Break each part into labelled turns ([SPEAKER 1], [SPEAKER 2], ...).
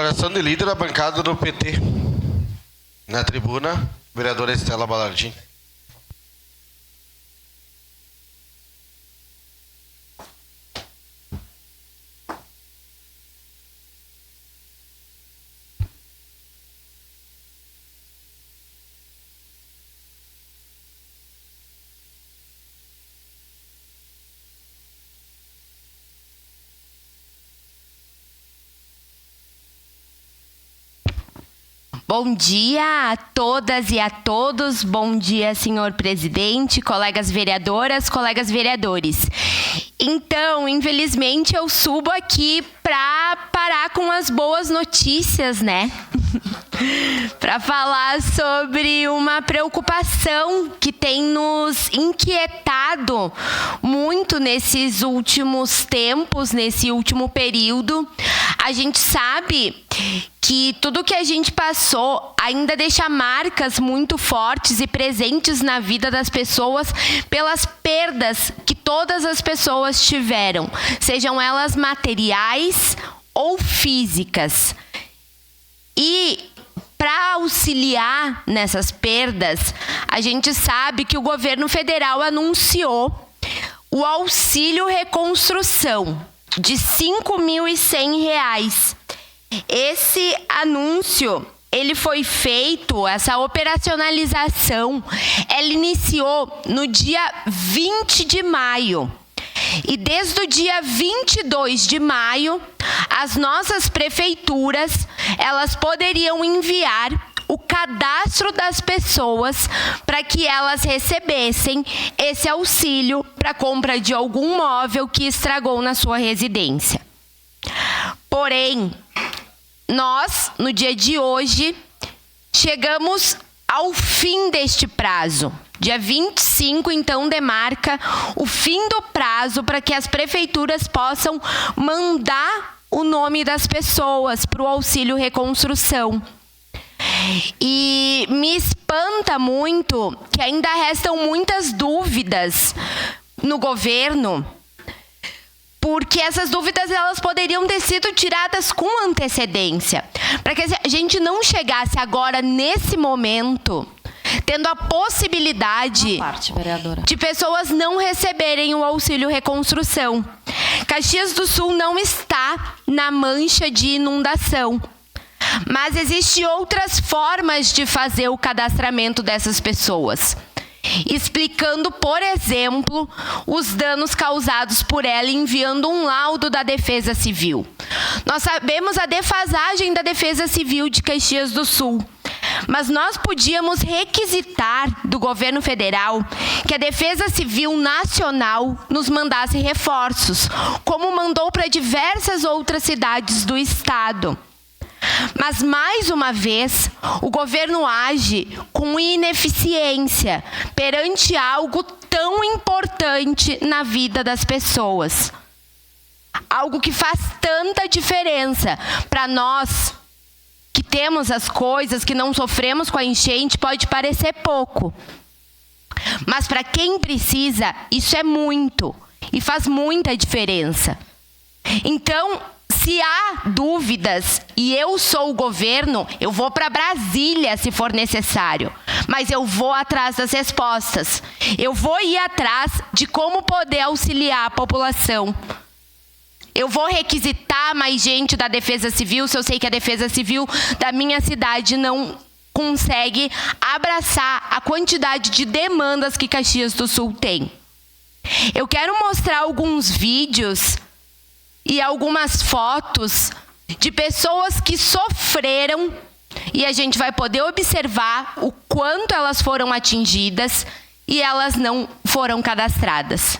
[SPEAKER 1] Declaração de líder da bancada do PT. Na tribuna, vereadora Estela Balardim.
[SPEAKER 2] Bom dia a todas e a todos. Bom dia, senhor presidente, colegas vereadoras, colegas vereadores. Então, infelizmente, eu subo aqui para parar com as boas notícias, né? Para falar sobre uma preocupação que tem nos inquietado muito nesses últimos tempos, nesse último período. A gente sabe que tudo que a gente passou ainda deixa marcas muito fortes e presentes na vida das pessoas pelas perdas que todas as pessoas tiveram, sejam elas materiais ou físicas. E para auxiliar nessas perdas, a gente sabe que o governo federal anunciou o auxílio reconstrução de R$ 5.100. Esse anúncio, ele foi feito, essa operacionalização, ela iniciou no dia 20 de maio. E desde o dia 22 de maio, as nossas prefeituras, elas poderiam enviar o cadastro das pessoas para que elas recebessem esse auxílio para compra de algum móvel que estragou na sua residência. Porém, nós, no dia de hoje, chegamos ao fim deste prazo. Dia 25, então, demarca o fim do prazo para que as prefeituras possam mandar o nome das pessoas para o auxílio reconstrução. E me espanta muito que ainda restam muitas dúvidas no governo, porque essas dúvidas elas poderiam ter sido tiradas com antecedência, para que a gente não chegasse agora, nesse momento, tendo a possibilidade de pessoas não receberem o auxílio reconstrução. Caxias do Sul não está na mancha de inundação, mas existem outras formas de fazer o cadastramento dessas pessoas, explicando, por exemplo, os danos causados por ela, enviando um laudo da Defesa Civil. Nós sabemos a defasagem da Defesa Civil de Caxias do Sul, mas nós podíamos requisitar do governo federal que a Defesa Civil Nacional nos mandasse reforços, como mandou para diversas outras cidades do estado. Mas, mais uma vez, o governo age com ineficiência perante algo tão importante na vida das pessoas. Algo que faz tanta diferença para nós que temos as coisas, que não sofremos com a enchente, pode parecer pouco. Mas para quem precisa, isso é muito e faz muita diferença. Então, se há dúvidas e eu sou o governo, eu vou para Brasília se for necessário, mas eu vou atrás das respostas. Eu vou ir atrás de como poder auxiliar a população. Eu vou requisitar mais gente da Defesa Civil, se eu sei que a Defesa Civil da minha cidade não consegue abraçar a quantidade de demandas que Caxias do Sul tem. Eu quero mostrar alguns vídeos e algumas fotos de pessoas que sofreram e a gente vai poder observar o quanto elas foram atingidas e elas não foram cadastradas.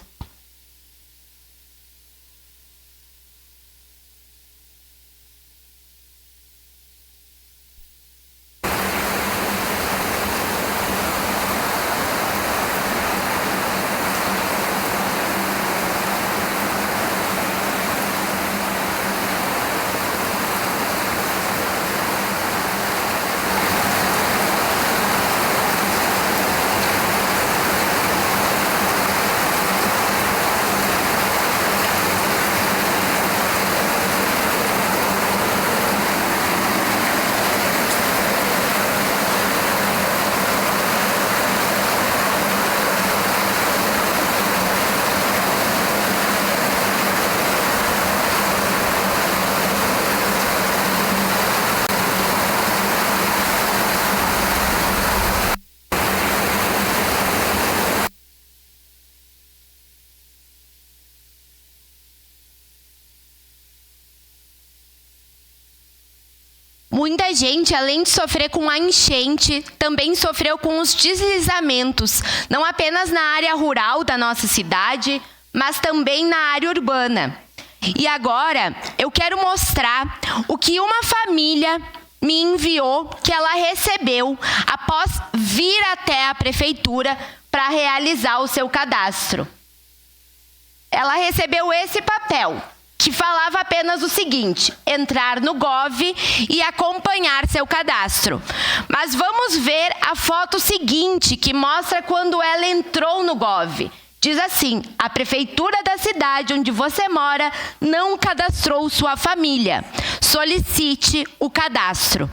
[SPEAKER 2] Muita gente, além de sofrer com a enchente, também sofreu com os deslizamentos, não apenas na área rural da nossa cidade, mas também na área urbana. E agora eu quero mostrar o que uma família me enviou, que ela recebeu após vir até a prefeitura para realizar o seu cadastro. Ela recebeu esse papel, que falava apenas o seguinte: entrar no Gov e acompanhar seu cadastro. Mas vamos ver a foto seguinte, que mostra quando ela entrou no Gov. Diz assim: a prefeitura da cidade onde você mora não cadastrou sua família. Solicite o cadastro.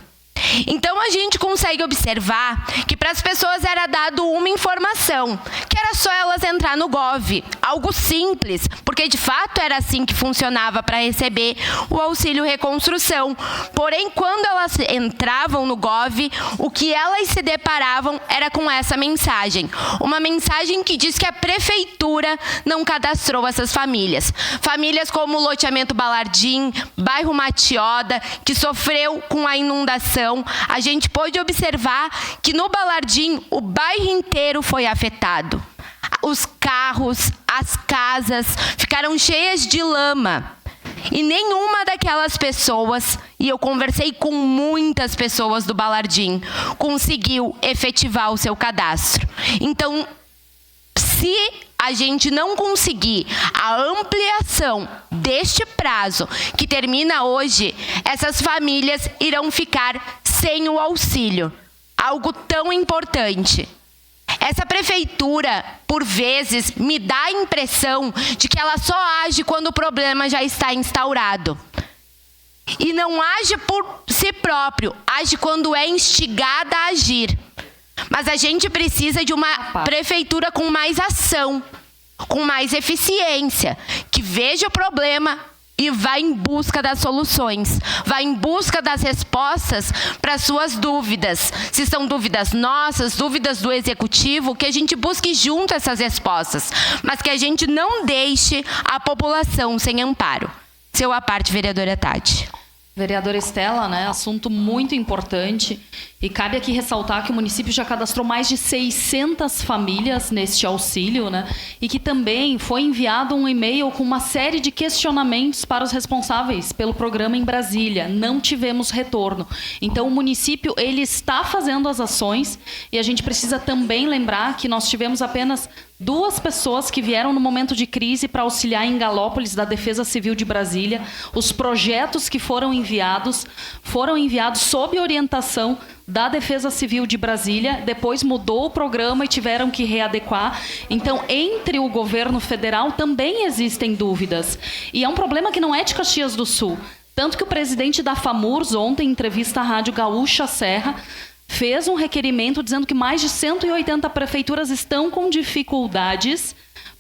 [SPEAKER 2] Então a gente consegue observar que para as pessoas era dado uma informação, que era só elas entrar no Gov, algo simples, porque de fato era assim que funcionava para receber o auxílio reconstrução. Porém, quando elas entravam no Gov, o que elas se deparavam era com essa mensagem, uma mensagem que diz que a prefeitura não cadastrou essas famílias. Famílias como o loteamento Balardim, bairro Matioda, que sofreu com a inundação. A gente pôde observar que no Balardim o bairro inteiro foi afetado. Os carros, as casas ficaram cheias de lama. E nenhuma daquelas pessoas, e eu conversei com muitas pessoas do Balardim, conseguiu efetivar o seu cadastro. Então, se a gente não conseguir a ampliação deste prazo, que termina hoje, essas famílias irão ficar sem o auxílio. Algo tão importante. Essa prefeitura, por vezes, me dá a impressão de que ela só age quando o problema já está instaurado. E não age por si próprio, age quando é instigada a agir. Mas a gente precisa de uma prefeitura com mais ação, com mais eficiência, que veja o problema e vá em busca das soluções, vá em busca das respostas para suas dúvidas. Se são dúvidas nossas, dúvidas do executivo, que a gente busque junto essas respostas, mas que a gente não deixe a população sem amparo. Seu à parte, vereadora Tati.
[SPEAKER 3] Vereadora Estela, né? Assunto muito importante. E cabe aqui ressaltar que o município já cadastrou mais de 600 famílias neste auxílio, né? E que também foi enviado um e-mail com uma série de questionamentos para os responsáveis pelo programa em Brasília. Não tivemos retorno. Então, o município, ele está fazendo as ações e a gente precisa também lembrar que nós tivemos apenas 2 pessoas que vieram no momento de crise para auxiliar em Galópolis da Defesa Civil de Brasília. Os projetos que foram enviados sob orientação da Defesa Civil de Brasília, depois mudou o programa e tiveram que readequar. Então, entre o governo federal também existem dúvidas. E é um problema que não é de Caxias do Sul. Tanto que o presidente da FAMURS, ontem, em entrevista à Rádio Gaúcha Serra, fez um requerimento dizendo que mais de 180 prefeituras estão com dificuldades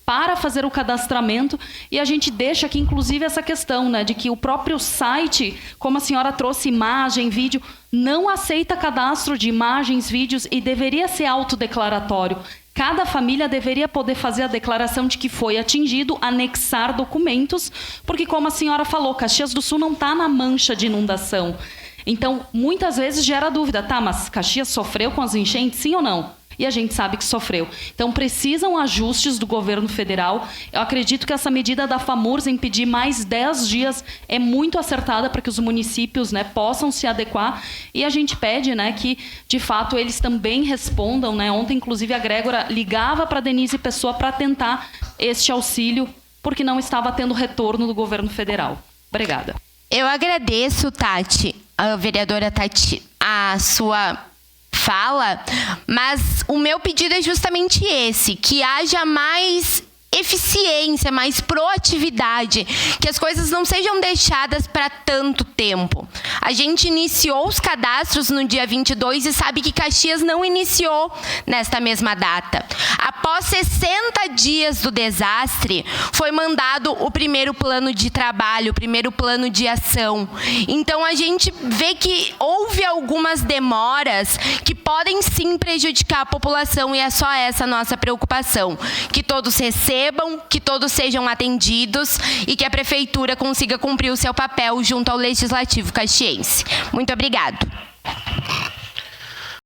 [SPEAKER 3] para fazer o cadastramento, e a gente deixa aqui, inclusive, essa questão, né, de que o próprio site, como a senhora trouxe imagem, vídeo, não aceita cadastro de imagens, vídeos, e deveria ser autodeclaratório. Cada família deveria poder fazer a declaração de que foi atingido, anexar documentos, porque, como a senhora falou, Caxias do Sul não está na mancha de inundação. Então, muitas vezes gera dúvida, tá, mas Caxias sofreu com as enchentes, sim ou não? E a gente sabe que sofreu. Então, precisam ajustes do governo federal. Eu acredito que essa medida da FAMURS em pedir mais 10 dias é muito acertada para que os municípios, né, possam se adequar. E a gente pede, né, que, de fato, eles também respondam. Né? Ontem, inclusive, a Grégora ligava para a Denise Pessoa para tentar este auxílio, porque não estava tendo retorno do governo federal. Obrigada.
[SPEAKER 2] Eu agradeço, Tati, a vereadora Tati, a sua fala, mas o meu pedido é justamente esse, que haja mais eficiência, mais proatividade, que as coisas não sejam deixadas para tanto tempo. A gente iniciou os cadastros no dia 22 e sabe que Caxias não iniciou nesta mesma data. Após 60 dias do desastre, foi mandado o primeiro plano de trabalho, o primeiro plano de ação. Então, a gente vê que houve algumas demoras que podem sim prejudicar a população, e é só essa a nossa preocupação. Que todos recebam, que todos sejam atendidos e que a Prefeitura consiga cumprir o seu papel junto ao Legislativo caxiense. Muito obrigado.